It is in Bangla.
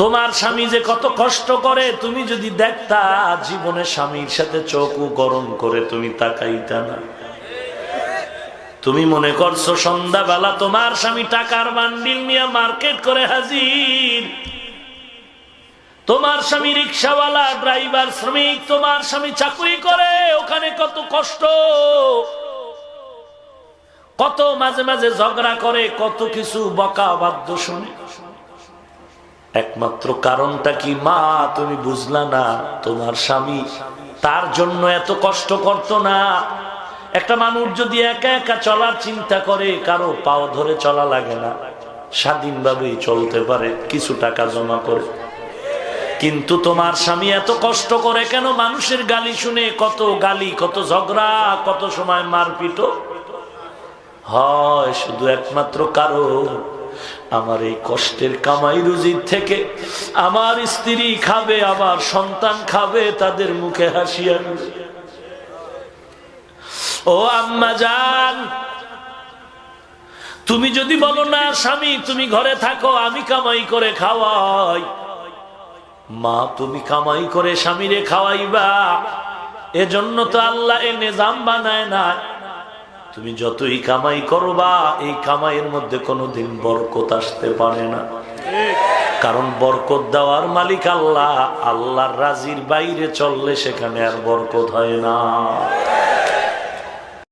তোমার স্বামী যে কত কষ্ট করে তুমি যদি দেখতা, জীবনে স্বামীর সাথে চোখও গরম করে তুমি তাকাইতা না। তুমি মনে করছো সন্ধ্যাবেলা তোমার স্বামী টাকার বান্ডিল নিয়ে মার্কেট করে হাজির, তোমার স্বামী রিক্সাওয়ালা, ড্রাইভার, শ্রমিক, তোমার স্বামী চাকরি করে, ওখানে কত কষ্ট, কত মাঝে মাঝে ঝগড়া করে, কত কিছু বকা বাদ্য শুনে। একমাত্র কারণটা কি মা? তুমি বুঝলা না, তোমার স্বামী তার জন্য এত কষ্ট করতো না। একটা মানুষ যদি একা একা চলার চিন্তা করে, কারো পাও ধরে চলা লাগে না, স্বাধীনভাবেই চলতে পারে, কিছু টাকা জমা করে। কিন্তু তোমার স্বামী এত কষ্ট করে কেন? মানুষের গালি শুনে, কত গালি, কত ঝগড়া, কত সময় মারপিট হয়। শুধু একমাত্র কারণ, আমার এই কষ্টের কামাই রুজির থেকে আমার স্ত্রী খাবে, আমার সন্তান খাবে, তাদের মুখে হাসি আনবে। ও আম্মা জান, তুমি যদি বলো না স্বামী তুমি ঘরে থাকো, আমি কামাই করে খাওয়াই, মা তুমি কামাই করে স্বামীরে খাওয়াইবা, এজন্য তো আল্লাহ এ নিজাম বানায় না। তুমি যতই কামাই করবা, এই কামাইয়ের মধ্যে কোনোদিন বরকত আসতে পারে না। কারণ বরকত দেওয়ার মালিক আল্লাহ। আল্লাহর রাজির বাইরে চললে সেখানে আর বরকত হয় না।